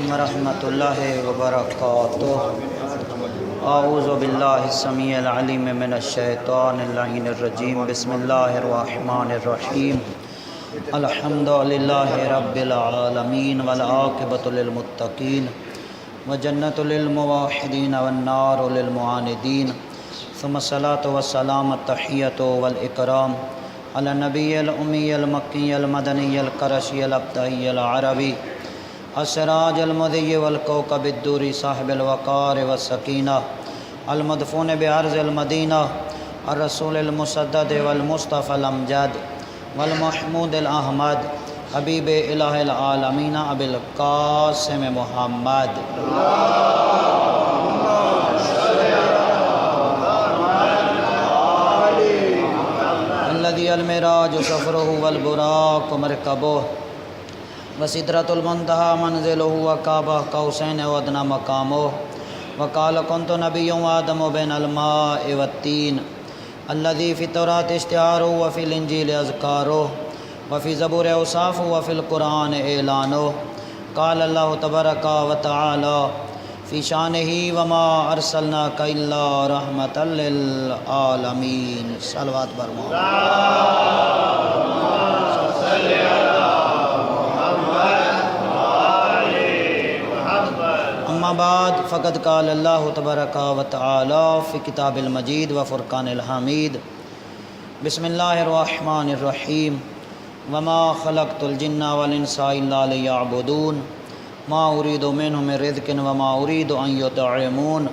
علیکم ورحمۃ اللہ وبرکاتہ۔ اعوذ باللہ السمیع العلیم من الشیطان اللعین الرجیم۔ بسم اللہ الرحمن الرحیم۔ الحمد للہ رب العالمین والعاقبۃ للمتقین وجنۃ للموحدین والنار للمعاندین، ثم الصلاۃ والسلام التحیۃ والاکرام علی النبی الامی المکی المدنی القرشی الابتہی العربی السراج المضی والکوکب الدوری صاحب الوقار والسکینہ المدفون بعرض المدینہ الرسول المسدد والمصطفى الامجد والمحمود الاحمد حبیب الہ العالمین ابی القاسم محمد۔ الذي المراج سفره والبراق مركبه وسدرة المنتهى منزله وقاب قوسين وادنى مقامه، وقال كنت نبي وآدم بين الماء والتين، الذي في التوراة اشتهاره وفي الإنجيل أذكاره وفي زبور أوصافه وفي القرآن إعلانه، قال الله تبارك وتعالى في شانه وما ارسلناك الا رحمة للعالمین۔ صلوات بر محمد۔ اما بعد فقد قال اللہ تبارک وتعالی فی کتاب المجید وفرقان الحمید۔ بسم اللہ الرحمن الرحیم۔ وما خلقت الجن والانس الا لیعبدون ما اريد منهم من رزق وما اريد ان يطعمون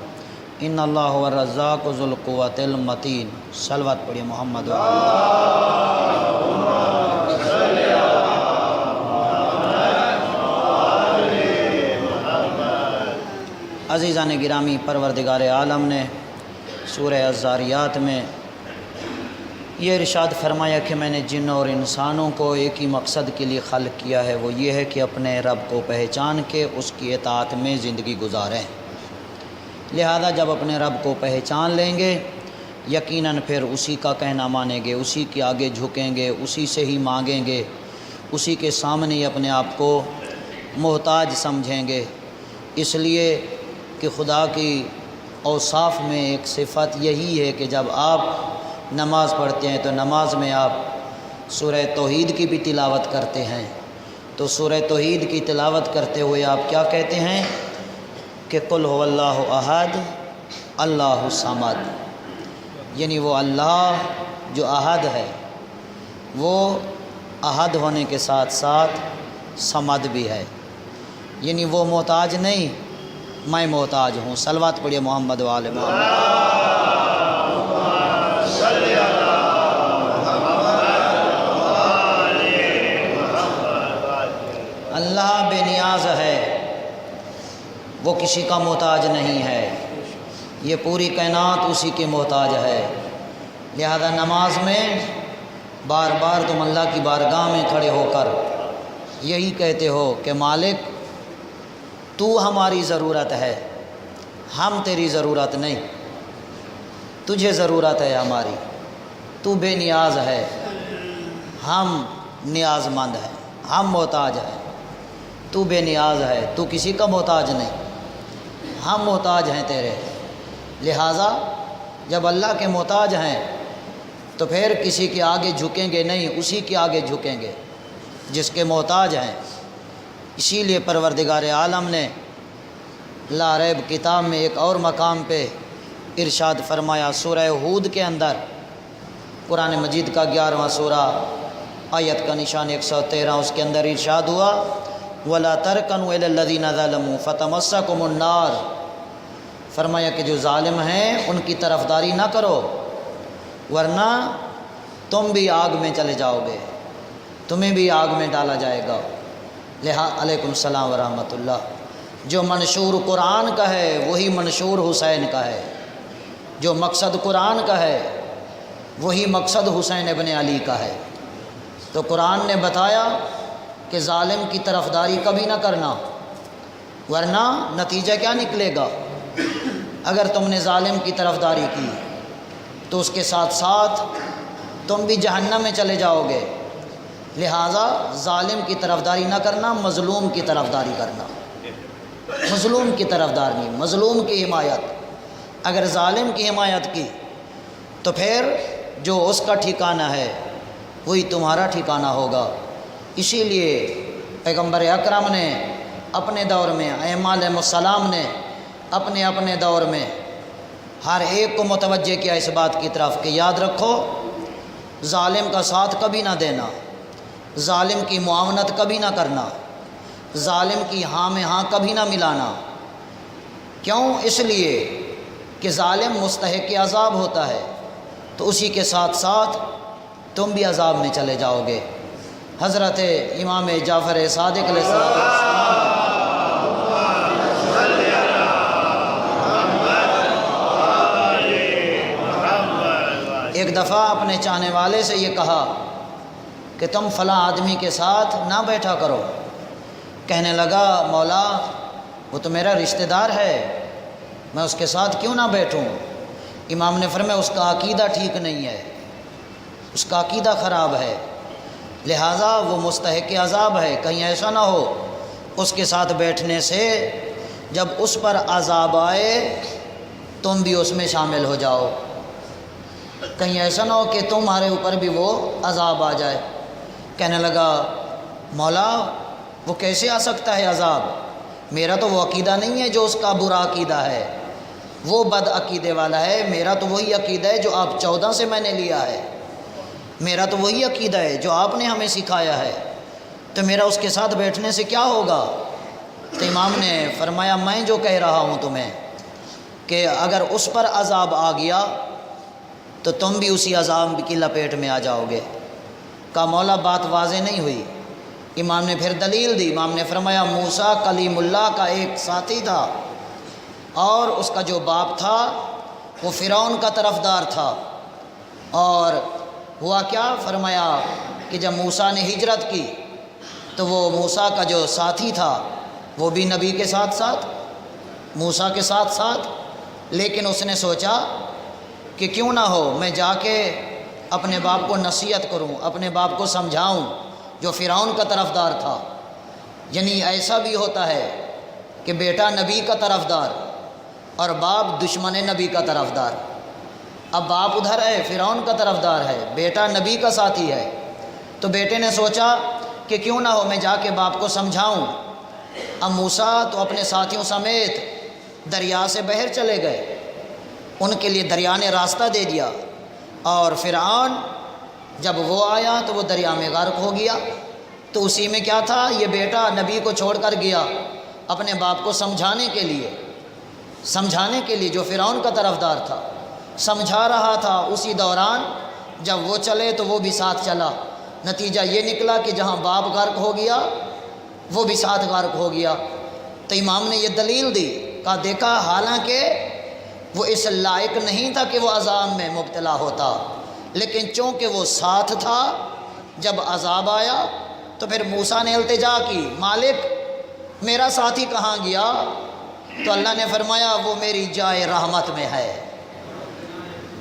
ان اللہ هو الرزاق ذو القوة المتین۔ صلوات پڑھیے محمد و عزیزان گرامی، پروردگار عالم نے سورہ الذاریات میں یہ ارشاد فرمایا کہ میں نے جن اور انسانوں کو ایک ہی مقصد کے لیے خلق کیا ہے، وہ یہ ہے کہ اپنے رب کو پہچان کے اس کی اطاعت میں زندگی گزاریں۔ لہذا جب اپنے رب کو پہچان لیں گے، یقیناً پھر اسی کا کہنا مانیں گے، اسی کے آگے جھکیں گے، اسی سے ہی مانگیں گے، اسی کے سامنے ہی اپنے آپ کو محتاج سمجھیں گے۔ اس لیے کہ خدا کی اوصاف میں ایک صفت یہی ہے کہ جب آپ نماز پڑھتے ہیں تو نماز میں آپ سورہ توحید کی بھی تلاوت کرتے ہیں، تو سورہ توحید کی تلاوت کرتے ہوئے آپ کیا کہتے ہیں کہ قل هو اللہ احد اللہ الصمد، یعنی وہ اللہ جو احد ہے، وہ احد ہونے کے ساتھ ساتھ صمد بھی ہے، یعنی وہ محتاج نہیں، میں محتاج ہوں۔ صلوات پڑھیے محمد و آل محمد۔ اللہ بے نیاز ہے، وہ کسی کا محتاج نہیں ہے، یہ پوری کائنات اسی کے محتاج ہے۔ لہذا نماز میں بار بار تم اللہ کی بارگاہ میں کھڑے ہو کر یہی کہتے ہو کہ مالک تو ہماری ضرورت ہے، ہم تیری ضرورت نہیں، تجھے ضرورت ہے ہماری، تو بے نیاز ہے، ہم نیاز مند ہیں، ہم محتاج ہیں، تو بے نیاز ہے، تو کسی کا محتاج نہیں، ہم محتاج ہیں تیرے۔ لہٰذا جب اللہ کے محتاج ہیں تو پھر کسی کے آگے جھکیں گے نہیں، اسی کے آگے جھکیں گے جس کے محتاج ہیں۔ اسی لیے پروردگار عالم نے لا ریب کتاب میں ایک اور مقام پہ ارشاد فرمایا، سورہ ہود کے اندر، قرآن مجید کا 11واں سورہ، آیت کا نشان 113، اس کے اندر ارشاد ہوا وَلَا تَرْكَنُوا إِلَى الَّذِينَ ظَلَمُوا فَتَمَسَّكُمُ النَّارُ، فرمایا کہ جو ظالم ہیں ان کی طرفداری نہ کرو ورنہ تم بھی آگ میں چلے جاؤ گے، تمہیں بھی آگ میں ڈالا جائے گا۔ علیکم السلام ورحمۃ اللہ۔ جو منشور قرآن کا ہے وہی منشور حسین کا ہے، جو مقصد قرآن کا ہے وہی مقصد حسین ابن علی کا ہے۔ تو قرآن نے بتایا کہ ظالم کی طرفداری کبھی نہ کرنا ورنہ نتیجہ کیا نکلے گا؟ اگر تم نے ظالم کی طرفداری کی تو اس کے ساتھ ساتھ تم بھی جہنم میں چلے جاؤ گے۔ لہٰذا ظالم کی طرفداری نہ کرنا، مظلوم کی طرفداری کرنا۔ مظلوم کی طرفدار نہیں، مظلوم کی حمایت۔ اگر ظالم کی حمایت کی تو پھر جو اس کا ٹھکانہ ہے وہی تمہارا ٹھکانہ ہوگا۔ اسی لیے پیغمبر اکرم نے اپنے دور میں، ائمہ علیہ السلام نے اپنے اپنے دور میں ہر ایک کو متوجہ کیا اس بات کی طرف کہ یاد رکھو، ظالم کا ساتھ کبھی نہ دینا، ظالم کی معاونت کبھی نہ کرنا، ظالم کی ہاں میں ہاں کبھی نہ ملانا۔ کیوں؟ اس لیے کہ ظالم مستحق عذاب ہوتا ہے، تو اسی کے ساتھ ساتھ تم بھی عذاب میں چلے جاؤ گے۔ حضرت امام جعفر صادق علیہ السلام ایک دفعہ اپنے چاہنے والے سے یہ کہا کہ تم فلاں آدمی کے ساتھ نہ بیٹھا کرو۔ کہنے لگا مولا وہ تو میرا رشتہ دار ہے، میں اس کے ساتھ کیوں نہ بیٹھوں؟ امام نے فرمایا اس کا عقیدہ ٹھیک نہیں ہے، اس کا عقیدہ خراب ہے، لہٰذا وہ مستحق عذاب ہے۔ کہیں ایسا نہ ہو اس کے ساتھ بیٹھنے سے جب اس پر عذاب آئے تم بھی اس میں شامل ہو جاؤ، کہیں ایسا نہ ہو کہ تمہارے اوپر بھی وہ عذاب آ جائے۔ کہنے لگا مولا وہ کیسے آ سکتا ہے عذاب؟ میرا تو وہ عقیدہ نہیں ہے جو اس کا برا عقیدہ ہے، وہ بد عقیدے والا ہے، میرا تو وہی عقیدہ ہے جو آپ 14 سے میں نے لیا ہے، میرا تو وہی عقیدہ ہے جو آپ نے ہمیں سکھایا ہے، تو میرا اس کے ساتھ بیٹھنے سے کیا ہوگا؟ تو امام نے فرمایا میں جو کہہ رہا ہوں تمہیں کہ اگر اس پر عذاب آ گیا تو تم بھی اسی عذاب کی لپیٹ میں آ جاؤ گے۔ کہا مولا بات واضح نہیں ہوئی۔ امام نے پھر دلیل دی، امام نے فرمایا موسیٰ کلیم اللہ کا ایک ساتھی تھا اور اس کا جو باپ تھا وہ فرعون کا طرفدار تھا، اور ہوا کیا؟ فرمایا کہ جب موسیٰ نے ہجرت کی تو وہ موسیٰ کا جو ساتھی تھا وہ بھی نبی کے ساتھ ساتھ، موسیٰ کے ساتھ ساتھ، لیکن اس نے سوچا کہ کیوں نہ ہو میں جا کے اپنے باپ کو نصیحت کروں، اپنے باپ کو سمجھاؤں جو فرعون کا طرفدار تھا۔ یعنی ایسا بھی ہوتا ہے کہ بیٹا نبی کا طرفدار اور باپ دشمن نبی کا طرفدار۔ اب باپ ادھر ہے فرعون کا طرفدار ہے، بیٹا نبی کا ساتھی ہے، تو بیٹے نے سوچا کہ کیوں نہ ہو میں جا کے باپ کو سمجھاؤں۔ اب موسیٰ تو اپنے ساتھیوں سمیت دریا سے بحر چلے گئے، ان کے لیے دریا نے راستہ دے دیا، اور فرعون جب وہ آیا تو وہ دریا میں غرق ہو گیا۔ تو اسی میں کیا تھا؟ یہ بیٹا نبی کو چھوڑ کر گیا اپنے باپ کو سمجھانے کے لیے جو فرعون کا طرفدار تھا، سمجھا رہا تھا۔ اسی دوران جب وہ چلے تو وہ بھی ساتھ چلا، نتیجہ یہ نکلا کہ جہاں باپ غرق ہو گیا وہ بھی ساتھ غرق ہو گیا۔ تو امام نے یہ دلیل دی، کہا دیکھا حالانکہ وہ اس لائق نہیں تھا کہ وہ عذاب میں مبتلا ہوتا، لیکن چونکہ وہ ساتھ تھا جب عذاب آیا تو پھر موسیٰ نے التجا کی مالک میرا ساتھی کہاں گیا؟ تو اللہ نے فرمایا وہ میری جائے رحمت میں ہے،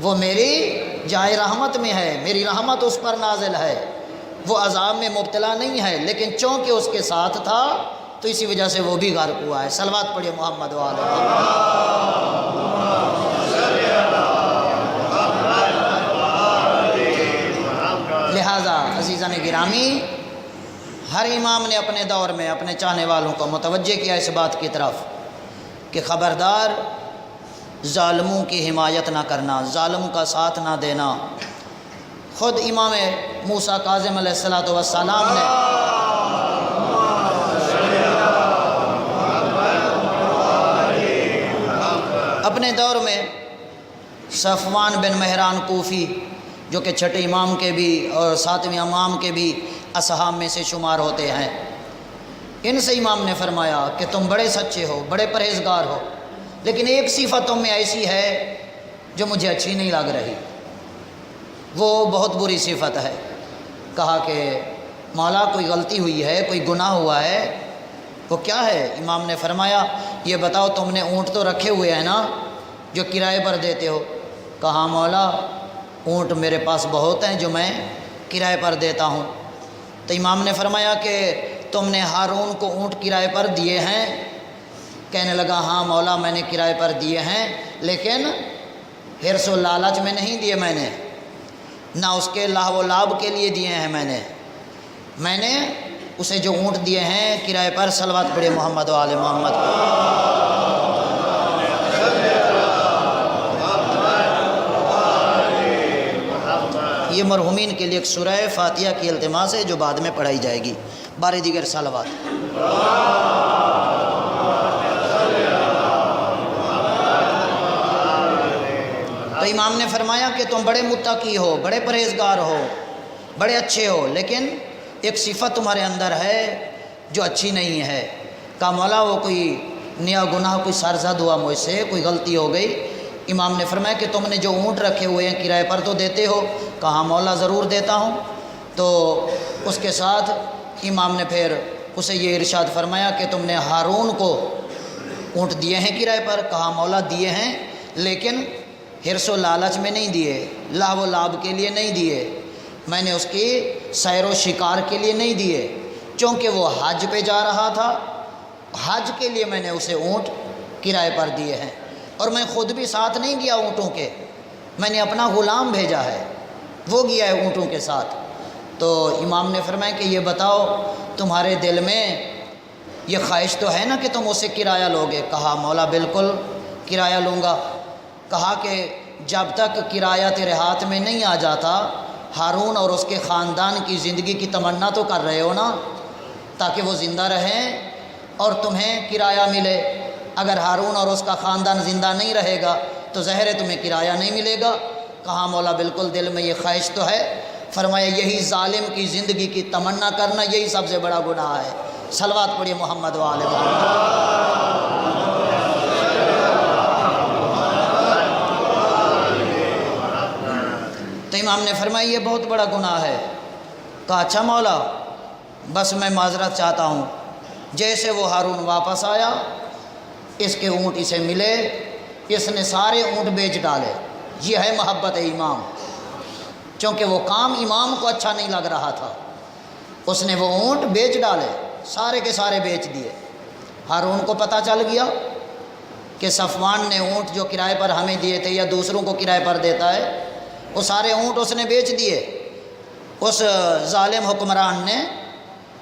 وہ میری جائے رحمت میں ہے، میری رحمت اس پر نازل ہے، وہ عذاب میں مبتلا نہیں ہے، لیکن چونکہ اس کے ساتھ تھا تو اسی وجہ سے وہ بھی غرق ہوا ہے۔ صلوات پڑھیے محمد وعلی محمد۔ لہذا عزیزان گرامی ہر امام نے اپنے دور میں اپنے چاہنے والوں کو متوجہ کیا اس بات کی طرف کہ خبردار ظالموں کی حمایت نہ کرنا، ظالم کا ساتھ نہ دینا۔ خود امام موسیٰ کاظم علیہ السلام نے اپنے دور میں صفوان بن مہران کوفی جو کہ چھٹے امام کے بھی اور ساتویں امام کے بھی اصحاب میں سے شمار ہوتے ہیں، ان سے امام نے فرمایا کہ تم بڑے سچے ہو، بڑے پرہیزگار ہو، لیکن ایک صفت تم میں ایسی ہے جو مجھے اچھی نہیں لگ رہی، وہ بہت بری صفت ہے۔ کہا کہ مولا کوئی غلطی ہوئی ہے، کوئی گناہ ہوا ہے؟ وہ کیا ہے؟ امام نے فرمایا یہ بتاؤ تم نے اونٹ تو رکھے ہوئے ہیں نا جو کرائے پر دیتے ہو؟ کہا مولا اونٹ میرے پاس بہت ہیں جو میں کرائے پر دیتا ہوں۔ تو امام نے فرمایا کہ تم نے ہارون کو اونٹ کرائے پر دیے ہیں؟ کہنے لگا ہاں مولا میں نے کرائے پر دیے ہیں، لیکن حرص و لالچ میں نہیں دیے، میں نے نہ اس کے لاہ و لاب کے لیے دیے ہیں، میں نے اسے جو اونٹ دیے ہیں کرائے پر، صلوات پڑھے محمد و آل محمد۔ یہ مرحومین کے لیے ایک سورہ فاتحہ کی التماس ہے جو بعد میں پڑھائی جائے گی، بارے دیگر صلوات۔ تو امام نے فرمایا کہ تم بڑے متقی ہو، بڑے پرہیزگار ہو، بڑے اچھے ہو، لیکن ایک صفت تمہارے اندر ہے جو اچھی نہیں ہے۔ کہا مولا وہ کوئی نیا گناہ، کوئی سرزد ہوا مجھ سے، کوئی غلطی ہو گئی؟ امام نے فرمایا کہ تم نے جو اونٹ رکھے ہوئے ہیں کرائے پر تو دیتے ہو؟ کہا مولا ضرور دیتا ہوں۔ تو اس کے ساتھ امام نے پھر اسے یہ ارشاد فرمایا کہ تم نے ہارون کو اونٹ دیے ہیں کرائے پر؟ کہا مولا دیے ہیں، لیکن حرص و لالچ میں نہیں دیے، لاہ و لاب کے لیے نہیں دیے، میں نے اس کی سیر و شکار کے لیے نہیں دیے، چونکہ وہ حج پہ جا رہا تھا، حج کے لیے میں نے اسے اونٹ کرائے پر دیے ہیں، اور میں خود بھی ساتھ نہیں گیا اونٹوں کے، میں نے اپنا غلام بھیجا ہے، وہ گیا ہے اونٹوں کے ساتھ۔ تو امام نے فرمایا کہ یہ بتاؤ تمہارے دل میں یہ خواہش تو ہے نا کہ تم اسے کرایہ لوگے؟ کہا مولا بالکل کرایہ لوں گا۔ کہا کہ جب تک کرایہ تیرے ہاتھ میں نہیں آ جاتا، ہارون اور اس کے خاندان کی زندگی کی تمنا تو کر رہے ہو نا، تاکہ وہ زندہ رہیں اور تمہیں کرایہ ملے۔ اگر ہارون اور اس کا خاندان زندہ نہیں رہے گا تو ظاہر ہے تمہیں کرایہ نہیں ملے گا۔ کہا مولا بالکل دل میں یہ خواہش تو ہے۔ فرمایا یہی ظالم کی زندگی کی تمنا کرنا یہی سب سے بڑا گناہ ہے۔ صلوات پڑھیے محمد و آل محمد۔ تو امام نے فرمایا یہ بہت بڑا گناہ ہے۔ کہا اچھا مولا بس میں معذرت چاہتا ہوں۔ جیسے وہ ہارون واپس آیا، اس کے اونٹ اسے ملے، اس نے سارے اونٹ بیچ ڈالے۔ یہ ہے محبت امام، چونکہ وہ کام امام کو اچھا نہیں لگ رہا تھا، اس نے وہ اونٹ بیچ ڈالے، سارے کے سارے بیچ دیے۔ ہارون کو پتہ چل گیا کہ صفوان نے اونٹ جو کرائے پر ہمیں دیے تھے یا دوسروں کو کرائے پر دیتا ہے، وہ سارے اونٹ اس نے بیچ دیے۔ اس ظالم حکمران نے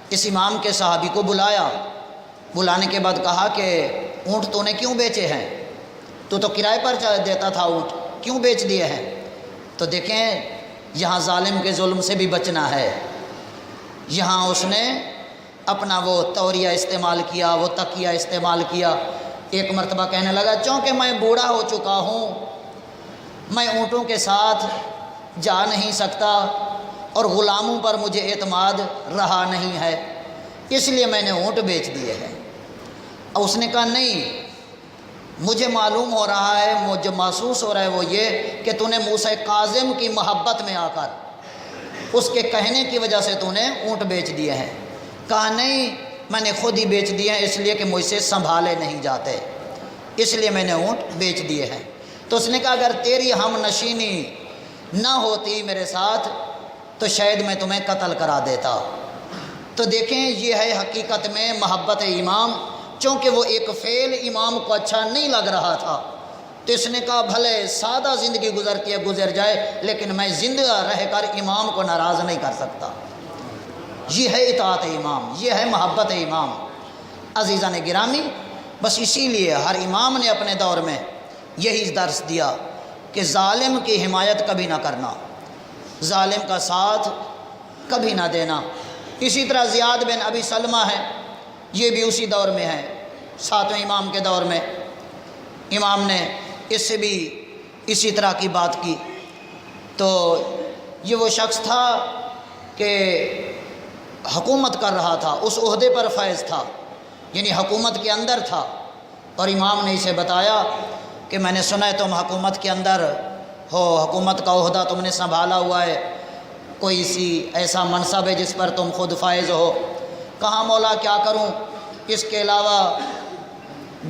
اس امام کے صحابی کو بلایا، بلانے کے بعد کہا کہ اونٹ تو نے کیوں بیچے ہیں؟ تو کرائے پر دیتا تھا اونٹ، کیوں بیچ دیے ہیں؟ تو دیکھیں یہاں ظالم کے ظلم سے بھی بچنا ہے۔ یہاں اس نے اپنا وہ توریہ استعمال کیا، وہ تکیہ استعمال کیا۔ ایک مرتبہ کہنے لگا چونکہ میں بوڑھا ہو چکا ہوں، میں اونٹوں کے ساتھ جا نہیں سکتا اور غلاموں پر مجھے اعتماد رہا نہیں ہے، اس لیے میں نے اونٹ بیچ دیے ہیں۔ اور اس نے کہا نہیں، مجھے معلوم ہو رہا ہے، مجھے محسوس ہو رہا ہے وہ یہ کہ تو نے موسیٰ کاظم کی محبت میں آ کر اس کے کہنے کی وجہ سے تو نے اونٹ بیچ دیے ہیں۔ کہا نہیں، میں نے خود ہی بیچ دیے ہیں، اس لیے کہ مجھ سے سنبھالے نہیں جاتے، اس لیے میں نے اونٹ بیچ دیے ہیں۔ تو اس نے کہا اگر تیری ہم نشینی نہ ہوتی میرے ساتھ تو شاید میں تمہیں قتل کرا دیتا۔ تو دیکھیں یہ ہے حقیقت میں محبت امام، چونکہ وہ ایک فعل امام کو اچھا نہیں لگ رہا تھا تو اس نے کہا بھلے سادہ زندگی گزرتی ہے گزر جائے، لیکن میں زندہ رہ کر امام کو ناراض نہیں کر سکتا۔ یہ ہے اطاعت امام، یہ ہے محبت امام۔ عزیزان گرامی، بس اسی لیے ہر امام نے اپنے دور میں یہی درس دیا کہ ظالم کی حمایت کبھی نہ کرنا، ظالم کا ساتھ کبھی نہ دینا۔ اسی طرح زیاد بن ابی سلمہ ہے، یہ بھی اسی دور میں ہے، ساتویں امام کے دور میں۔ امام نے اس سے بھی اسی طرح کی بات کی۔ تو یہ وہ شخص تھا کہ حکومت کر رہا تھا، اس عہدے پر فائز تھا، یعنی حکومت کے اندر تھا، اور امام نے اسے بتایا کہ میں نے سنا ہے تم حکومت کے اندر ہو، حکومت کا عہدہ تم نے سنبھالا ہوا ہے، کوئی ایسا منصب ہے جس پر تم خود فائز ہو؟ کہا مولا کیا کروں، اس کے علاوہ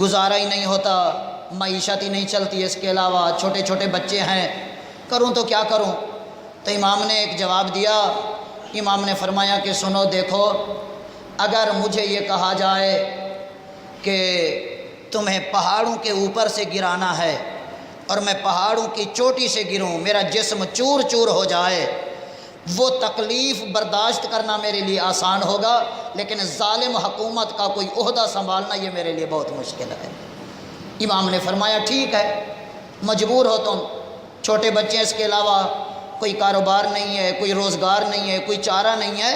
گزارا ہی نہیں ہوتا، معیشت ہی نہیں چلتی، اس کے علاوہ چھوٹے چھوٹے بچے ہیں، کروں تو کیا کروں؟ تو امام نے ایک جواب دیا۔ امام نے فرمایا کہ سنو دیکھو، اگر مجھے یہ کہا جائے کہ تمہیں پہاڑوں کے اوپر سے گرانا ہے اور میں پہاڑوں کی چوٹی سے گروں، میرا جسم چور چور ہو جائے، وہ تکلیف برداشت کرنا میرے لیے آسان ہوگا، لیکن ظالم حکومت کا کوئی عہدہ سنبھالنا یہ میرے لیے بہت مشکل ہے۔ امام نے فرمایا ٹھیک ہے، مجبور ہو تم، چھوٹے بچے، اس کے علاوہ کوئی کاروبار نہیں ہے، کوئی روزگار نہیں ہے، کوئی چارہ نہیں ہے،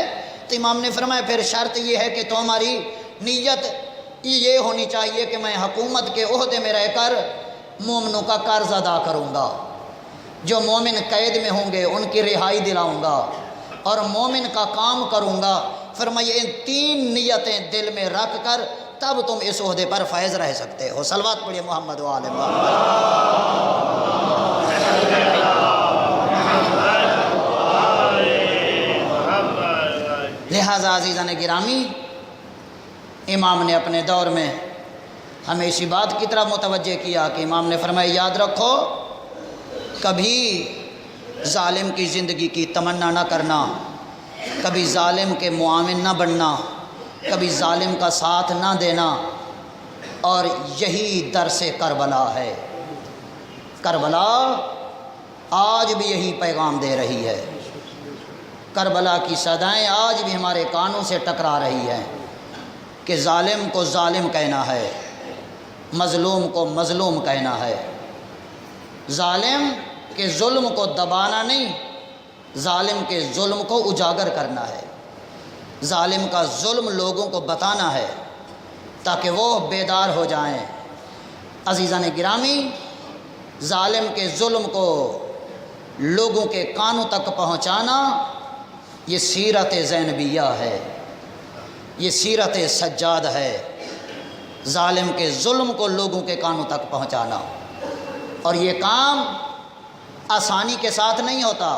تو امام نے فرمایا پھر شرط یہ ہے کہ تمہاری نیت یہ ہونی چاہیے کہ میں حکومت کے عہدے میں رہ کر مومنوں کا قرض ادا کروں گا، جو مومن قید میں ہوں گے ان کی رہائی دلاؤں گا اور مومن کا کام کروں گا۔ فرمایا ان 3 نیتیں دل میں رکھ کر تب تم اس عہدے پر فائز رہ سکتے ہو۔ صلوات پڑھیے محمد و آل محمد۔ لہذا عزیزان گرامی، امام نے اپنے دور میں ہمیں اسی بات کی طرح متوجہ کیا کہ امام نے فرمایا یاد رکھو، کبھی ظالم کی زندگی کی تمنا نہ کرنا، کبھی ظالم کے معاون نہ بننا، کبھی ظالم کا ساتھ نہ دینا، اور یہی درس کربلا ہے۔ کربلا آج بھی یہی پیغام دے رہی ہے، کربلا کی صدائیں آج بھی ہمارے کانوں سے ٹکرا رہی ہیں کہ ظالم کو ظالم کہنا ہے، مظلوم کو مظلوم کہنا ہے، ظالم کے ظلم کو دبانا نہیں، ظالم کے ظلم کو اجاگر کرنا ہے، ظالم کا ظلم لوگوں کو بتانا ہے تاکہ وہ بیدار ہو جائیں۔ عزیزان گرامی، ظالم کے ظلم کو لوگوں کے کانوں تک پہنچانا یہ سیرت زینبیہ ہے، یہ سیرت سجاد ہے، ظالم کے ظلم کو لوگوں کے کانوں تک پہنچانا، اور یہ کام آسانی کے ساتھ نہیں ہوتا۔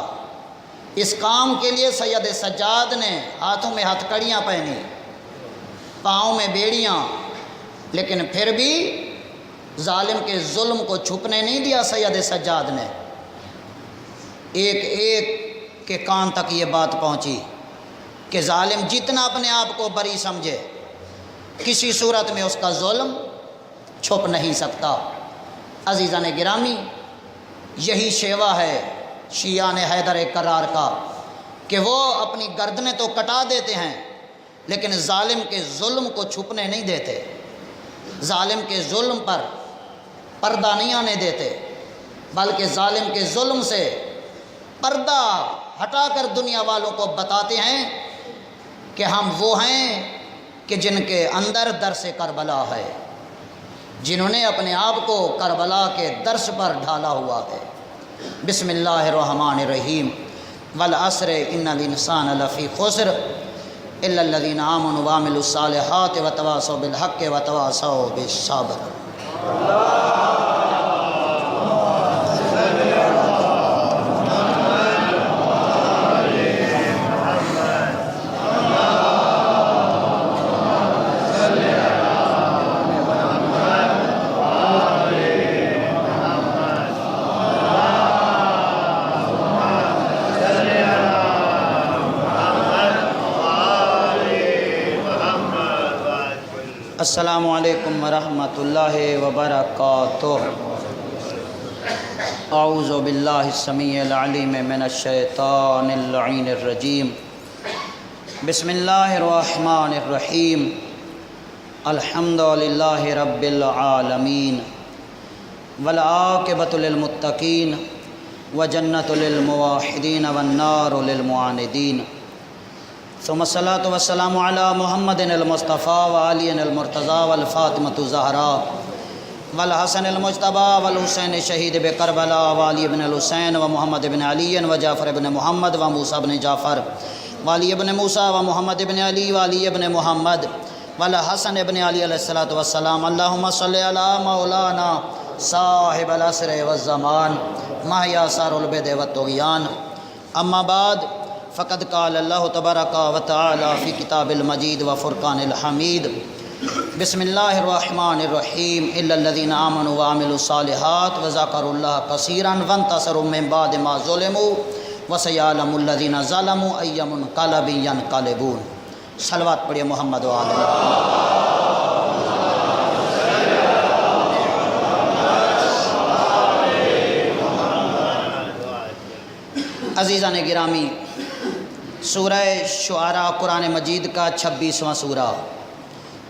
اس کام کے لیے سید سجاد نے ہاتھوں میں ہتھ کڑیاں پہنی، پاؤں میں بیڑیاں، لیکن پھر بھی ظالم کے ظلم کو چھپنے نہیں دیا سید سجاد نے۔ ایک ایک کے کان تک یہ بات پہنچی کہ ظالم جتنا اپنے آپ کو بری سمجھے، کسی صورت میں اس کا ظلم چھپ نہیں سکتا۔ عزیزان گرامی، یہی شیوا ہے شیعان حیدر کرار کا کہ وہ اپنی گردنیں تو کٹا دیتے ہیں لیکن ظالم کے ظلم کو چھپنے نہیں دیتے، ظالم کے ظلم پر پردہ نہیں آنے دیتے، بلکہ ظالم کے ظلم سے پردہ ہٹا کر دنیا والوں کو بتاتے ہیں کہ ہم وہ ہیں کہ جن کے اندر درس کربلا ہے، جنہوں نے اپنے آپ کو کربلا کے درس پر ڈھالا ہوا ہے۔ بسم اللہ الرحمن الرحیم، والعصر ان الانسان لفی خسر الا الذین آمنوا وعملوا الصالحات وتواصوا بالحق وتواصوا بالصبر۔ السلام علیکم ورحمۃ اللہ وبرکاتہ۔ اعوذ باللہ السمیع العلیم من الشیطان اللعین الرجیم، بسم اللہ الرحمن الرحیم، الحمد للہ رب العالمین، والعاقبۃ للمتقین، وجنۃ للموحدین، والنار للمعاندین، ثم الصلاۃ والسلام علی محمد المصطفیٰ وعلی المرتضیٰ والفاطمۃ الزہراء والحسن المجتبیٰ والحسین شہید بکربلا وعلی ابن الحسین ومحمد ابن علی وجعفر ابن محمد وموسیٰ ابن جعفر وعلی ابن موسیٰ ومحمد ابن علی وعلی ابن محمد والحسن ابن علی علیہ الصلاۃ والسلام۔ اللہم صلی علی مولانا صاحب العصر والزمان محیا سار البدع والطغیان، اما بعد فقد قال اللہ تبارک و تعالی فی کتاب المجید و فرقان الحمید، بسم اللہ الرحمن الرحیم، الا الذین آمنوا وعملوا الصالحات وذکروا اللہ کثیرا وانتصروا من بعد ما ظلموا وسیعلم الذین ظلموا ای منقلب ینقلبون۔ صلوات پڑھیے محمد و آل محمد۔ عزیزان گرامی، سورہ شعراء قرآن مجید کا 26واں سورہ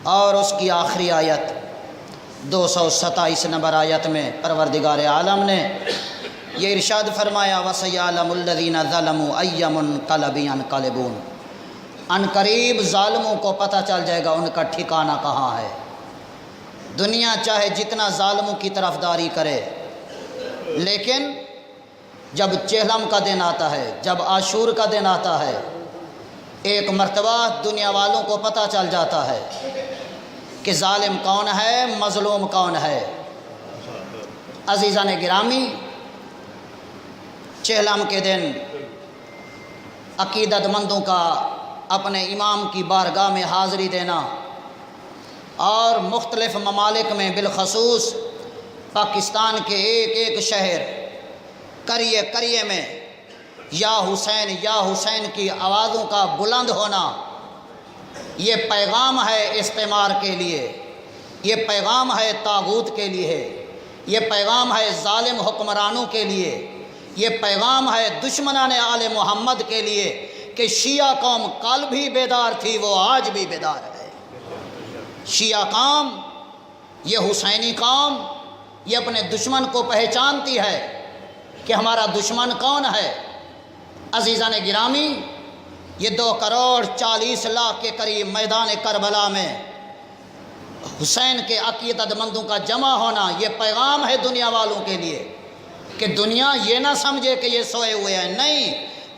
اور اس کی آخری آیت 227 نمبر آیت میں پروردگار عالم نے یہ ارشاد فرمایا وَسَيَعْلَمُ الَّذِينَ ظَلَمُوا أَيَّ مُنقَلَبٍ يَنقَلِبُونَ، ان قریب ظالموں کو پتہ چل جائے گا ان کا ٹھکانہ کہاں ہے۔ دنیا چاہے جتنا ظالموں کی طرفداری کرے، لیکن جب چہلم کا دن آتا ہے، جب عاشور کا دن آتا ہے، ایک مرتبہ دنیا والوں کو پتہ چل جاتا ہے کہ ظالم کون ہے، مظلوم کون ہے۔ عزیزان گرامی، چہلم کے دن عقیدت مندوں کا اپنے امام کی بارگاہ میں حاضری دینا اور مختلف ممالک میں بالخصوص پاکستان کے ایک ایک شہر، قریے قریے میں یا حسین کی آوازوں کا بلند ہونا، یہ پیغام ہے استعمار کے لیے، یہ پیغام ہے طاغوت کے لیے، یہ پیغام ہے ظالم حکمرانوں کے لیے، یہ پیغام ہے دشمنان آل محمد کے لیے کہ شیعہ قوم کل بھی بیدار تھی، وہ آج بھی بیدار ہے۔ شیعہ قوم، یہ حسینی قوم، یہ اپنے دشمن کو پہچانتی ہے کہ ہمارا دشمن کون ہے۔ عزیزان گرامی، یہ 2,40,00,000 کے قریب میدان کربلا میں حسین کے عقیدت مندوں کا جمع ہونا، یہ پیغام ہے دنیا والوں کے لیے کہ دنیا یہ نہ سمجھے کہ یہ سوئے ہوئے ہیں، نہیں،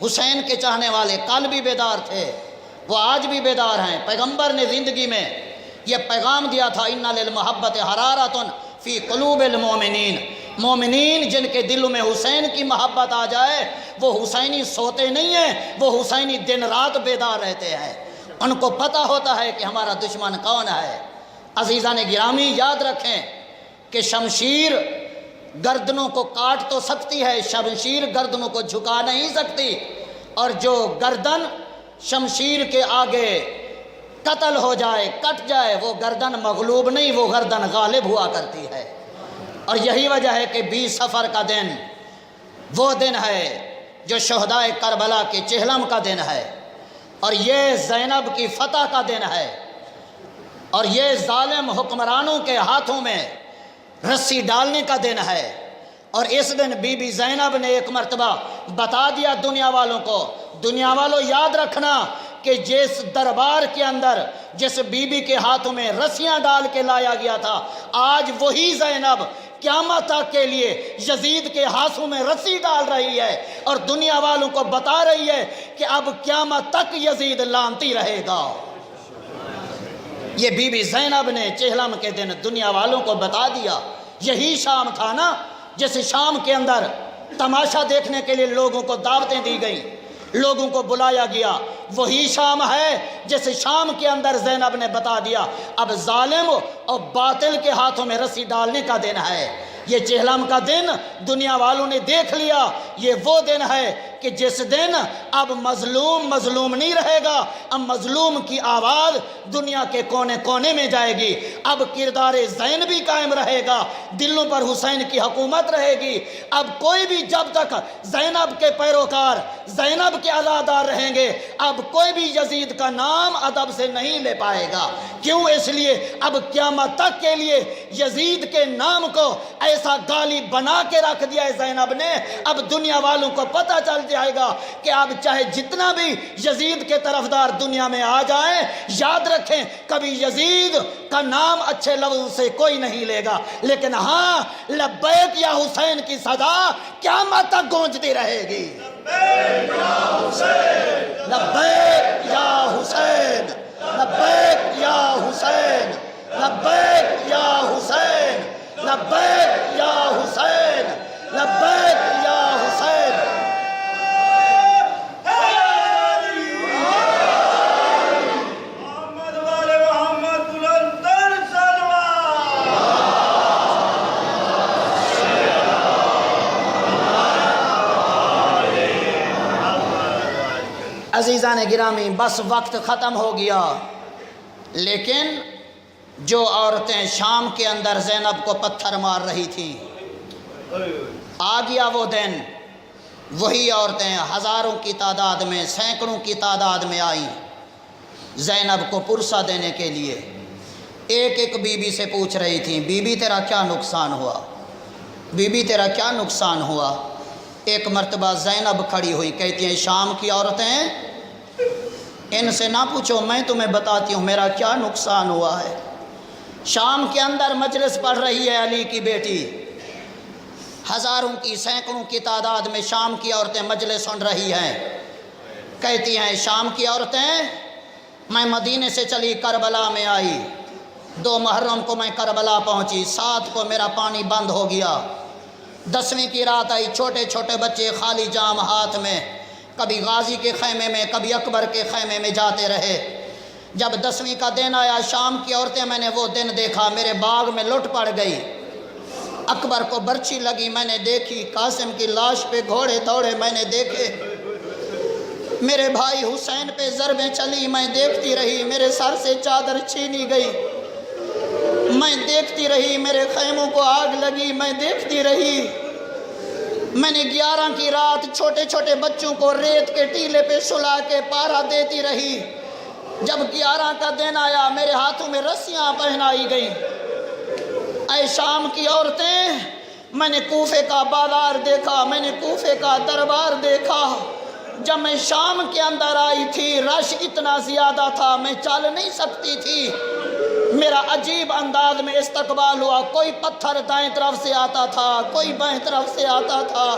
حسین کے چاہنے والے کل بھی بیدار تھے، وہ آج بھی بیدار ہیں۔ پیغمبر نے زندگی میں یہ پیغام دیا تھا اِنَّ لِلْمُحَبَّةِ حَرَارَةٌ فِي قُلُوبِ الْمُؤْمِنِينَ، مومنین جن کے دلوں میں حسین کی محبت آ جائے وہ حسینی سوتے نہیں ہیں، وہ حسینی دن رات بیدار رہتے ہیں، ان کو پتہ ہوتا ہے کہ ہمارا دشمن کون ہے۔ عزیزان گرامی، یاد رکھیں کہ شمشیر گردنوں کو کاٹ تو سکتی ہے، شمشیر گردنوں کو جھکا نہیں سکتی، اور جو گردن شمشیر کے آگے قتل ہو جائے، کٹ جائے، وہ گردن مغلوب نہیں، وہ گردن غالب ہوا کرتی ہے۔ اور یہی وجہ ہے کہ 20 صفر کا دن وہ دن ہے جو شہدائے کربلا کے چہلم کا دن ہے، اور یہ زینب کی فتح کا دن ہے، اور یہ ظالم حکمرانوں کے ہاتھوں میں رسی ڈالنے کا دن ہے۔ اور اس دن بی بی زینب نے ایک مرتبہ بتا دیا دنیا والوں کو، دنیا والوں یاد رکھنا کہ جس دربار کے اندر جس بی بی کے ہاتھوں میں رسیاں ڈال کے لایا گیا تھا، آج وہی زینب قیامت تک کے لیے یزید کے ہاتھوں میں رسی ڈال رہی ہے، اور دنیا والوں کو بتا رہی ہے کہ اب قیامت تک یزید لعنتی رہے گا۔ یہ بی بی زینب نے چہلم کے دن دنیا والوں کو بتا دیا۔ یہی شام تھا نا جس شام کے اندر تماشا دیکھنے کے لیے لوگوں کو دعوتیں دی گئیں، لوگوں کو بلایا گیا، وہی شام ہے جس شام کے اندر زینب نے بتا دیا اب ظالم اور باطل کے ہاتھوں میں رسی ڈالنے کا دن ہے۔ یہ چہلم کا دن دنیا والوں نے دیکھ لیا، یہ وہ دن ہے کہ جس دن اب مظلوم نہیں رہے گا، اب مظلوم کی آواز دنیا کے کونے کونے میں جائے گی، اب کردار زین بھی قائم رہے گا، دلوں پر حسین کی حکومت رہے گی۔ اب کوئی بھی جب تک زینب کے پیروکار، زینب کے عزادار رہیں گے، اب کوئی بھی یزید کا نام ادب سے نہیں لے پائے گا۔ کیوں؟ اس لیے اب قیامت تک کے لیے یزید کے نام کو ایسا گالی بنا کے رکھ دیا ہے زینب نے، اب دنیا والوں کو پتہ چل جائے گا کہ اب چاہے جتنا بھی یزید کے طرفدار دنیا میں آ جائیں، یاد رکھیں کبھی یزید کا نام اچھے لفظ سے کوئی نہیں لے گا، لیکن ہاں لبیک یا حسین کی صدا قیامت تک گونجتی رہے گی۔ لبیک یا حسین، لبیک یا حسین، لبیک یا حسین، لبیک یا حسین، لبیک یا حسین، لبیک یا حسین۔ محمد والے محمد بلندر سلوات۔ عزیزان گرامی، بس وقت ختم ہو گیا، لیکن جو عورتیں شام کے اندر زینب کو پتھر مار رہی تھیں، آ گیا وہ دن وہی عورتیں ہزاروں کی تعداد میں، سینکڑوں کی تعداد میں آئیں زینب کو پرسہ دینے کے لیے۔ ایک ایک بی بی سے پوچھ رہی تھیں، بی بی تیرا کیا نقصان ہوا، بی بی تیرا کیا نقصان ہوا۔ ایک مرتبہ زینب کھڑی ہوئی، کہتی ہیں شام کی عورتیں ان سے نہ پوچھو، میں تمہیں بتاتی ہوں میرا کیا نقصان ہوا ہے۔ شام کے اندر مجلس پڑھ رہی ہے علی کی بیٹی، ہزاروں کی سینکڑوں کی تعداد میں شام کی عورتیں مجلس سن رہی ہیں۔ کہتی ہیں شام کی عورتیں میں مدینے سے چلی کربلا میں آئی، 2 محرم کو میں کربلا پہنچی، 7 کو میرا پانی بند ہو گیا، 10ویں کی رات آئی، چھوٹے چھوٹے بچے خالی جام ہاتھ میں، کبھی غازی کے خیمے میں کبھی اکبر کے خیمے میں جاتے رہے۔ جب 10ویں کا دن آیا شام کی عورتیں میں نے وہ دن دیکھا، میرے باغ میں لٹ پڑ گئی، اکبر کو برچھی لگی میں نے دیکھی، قاسم کی لاش پہ گھوڑے دوڑے میں نے دیکھے، میرے بھائی حسین پہ ضربیں چلی میں دیکھتی رہی، میرے سر سے چادر چھینی گئی میں دیکھتی رہی، میرے خیموں کو آگ لگی میں دیکھتی رہی۔ میں نے 11 کی رات چھوٹے چھوٹے بچوں کو ریت کے ٹیلے پہ سلا کے پارا دیتی رہی۔ جب 11 کا دن آیا میرے ہاتھوں میں رسیاں پہنائی گئیں۔ اے شام کی عورتیں میں نے کوفے کا بازار دیکھا، میں نے کوفے کا دربار دیکھا۔ جب میں شام کے اندر آئی تھی رش اتنا زیادہ تھا میں چل نہیں سکتی تھی، میرا عجیب انداز میں استقبال ہوا، کوئی پتھر دائیں طرف سے آتا تھا کوئی بائیں طرف سے آتا تھا۔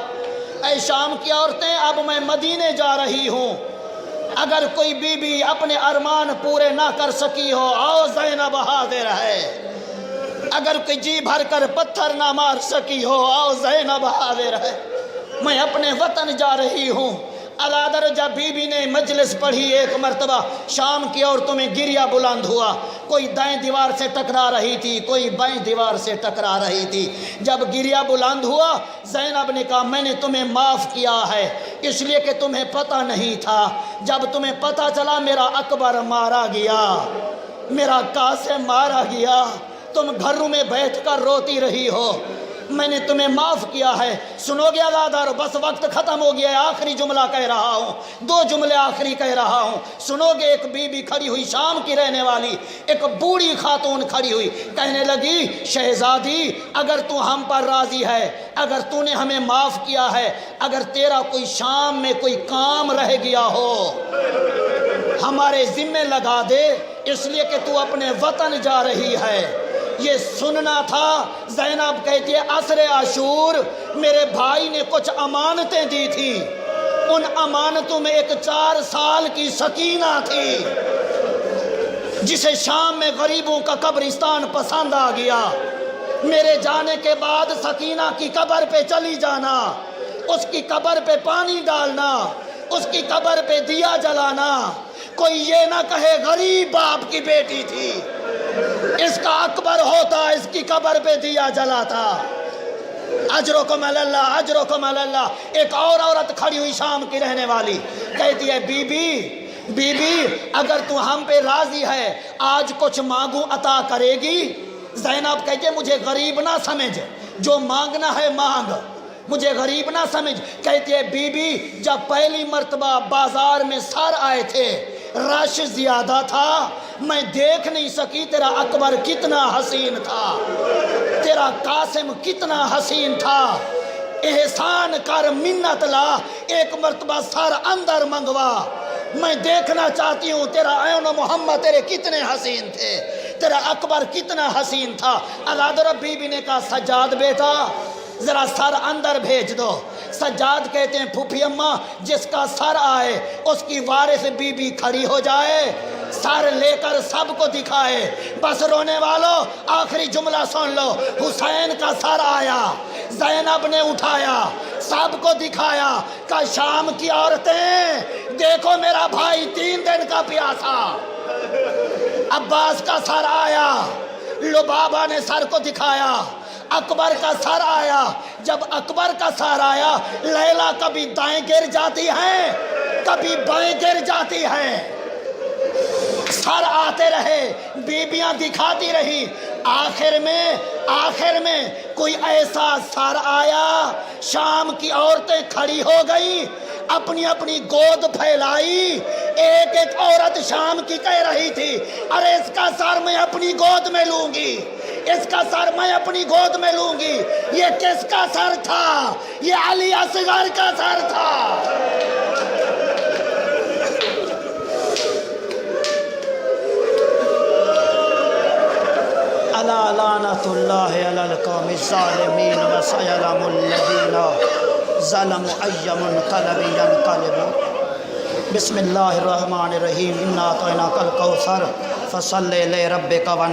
اے شام کی عورتیں اب میں مدینے جا رہی ہوں، اگر کوئی بی بی اپنے ارمان پورے نہ کر سکی ہو آؤ زینب حاضر ہے، اگر کوئی جی بھر کر پتھر نہ مار سکی ہو آؤ زینب حاضر ہے، میں اپنے وطن جا رہی ہوں۔ علادر جب بی بی نے مجلس پڑھی ایک مرتبہ شام کی عورتوں میں گریہ بلند ہوا، کوئی دائیں دیوار سے ٹکرا رہی تھی کوئی بائیں دیوار سے ٹکرا رہی تھی۔ جب گریہ بلند ہوا زینب نے کہا میں نے تمہیں معاف کیا ہے اس لیے کہ تمہیں پتہ نہیں تھا، جب تمہیں پتہ چلا میرا اکبر مارا گیا، میرا قاسم مارا گیا، تم گھروں میں بیٹھ کر روتی رہی ہو، میں نے تمہیں معاف کیا ہے۔ سنو گے عزادار بس وقت ختم ہو گیا ہے، آخری جملہ کہہ رہا ہوں، 2 جملے آخری کہہ رہا ہوں، سنو گے۔ ایک بی بی کھڑی ہوئی شام کی رہنے والی، ایک بوڑھی خاتون کھڑی ہوئی، کہنے لگی شہزادی اگر تو ہم پر راضی ہے، اگر تو نے ہمیں معاف کیا ہے، اگر تیرا کوئی شام میں کوئی کام رہ گیا ہو ہمارے ذمے لگا دے، اس لیے کہ تو اپنے وطن جا رہی ہے۔ یہ سننا تھا۔ زینب کہتی ہے عصر عاشور میرے بھائی نے کچھ امانتیں دی تھی، ان امانتوں میں ایک 4 سال کی سکینہ تھی جسے شام میں غریبوں کا قبرستان پسند آ گیا، میرے جانے کے بعد سکینہ کی قبر پہ چلی جانا، اس کی قبر پہ پانی ڈالنا، اس کی قبر پہ دیا جلانا، کوئی یہ نہ کہے غریب باپ کی بیٹی تھی، اس کا اکبر ہوتا اس کی قبر پہ دیا جلاتا۔ اجرکم اللہ اجرکم اللہ۔ ایک اور عورت کھڑی ہوئی شام کی رہنے والی کہتی ہے بی بی اگر تو ہم پہ راضی ہے آج کچھ مانگوں عطا کرے گی؟ زینب کہتی ہے مجھے غریب نہ سمجھ، جو مانگنا ہے مانگ، مجھے غریب نہ سمجھ۔ کہتی ہے بی بی جب پہلی مرتبہ بازار میں سر آئے تھے رش زیادہ تھا، میں دیکھ نہیں سکی تیرا اکبر کتنا حسین تھا، تیرا قاسم کتنا حسین تھا، احسان کر منت لا، ایک مرتبہ سر اندر منگوا، میں دیکھنا چاہتی ہوں تیرا عین محمد تیرے کتنے حسین تھے، تیرا اکبر کتنا حسین تھا۔ اللہ ربی بی نے کہا سجاد بیٹا ذرا سر اندر بھیج دو۔ سجاد کہتے ہیں پھوپھی اماں جس کا سر آئے اس کی وارث بی بی کھڑی ہو جائے، سر لے کر سب کو دکھائے۔ بس رونے والوں آخری جملہ سن لو، حسین کا سر آیا، زینب نے اٹھایا، سب کو دکھایا، کہ شام کی عورتیں دیکھو میرا بھائی 3 دن کا پیاسا۔ عباس کا سر آیا، لبابا نے سر کو دکھایا، اکبر کا سر آیا، جب اکبر کا سر آیا لیلا کبھی دائیں گر جاتی ہیں کبھی بائیں گر جاتی ہیں، سر آتے رہے، بیبیاں دکھاتی رہی، آخر میں کوئی ایسا سر آیا، شام کی عورتیں کھڑی ہو گئی، اپنی اپنی گود پھیلائی، ایک عورت شام کی کہہ رہی تھی ارے اس کا سر میں اپنی گود میں لوں گی، اس کا سر میں اپنی گود میں لوں گی۔ یہ کس کا سر تھا؟ یہ علی اصغر کا سر تھا۔ الا لعنۃ اللہ علی القوم الظالمین وسیعلم الذین ظلموا ای منقلب ینقلبون۔ بسم اللہ الرحمن الرحیم، انا اعطیناک الکوثر فصلی لربک ونحر۔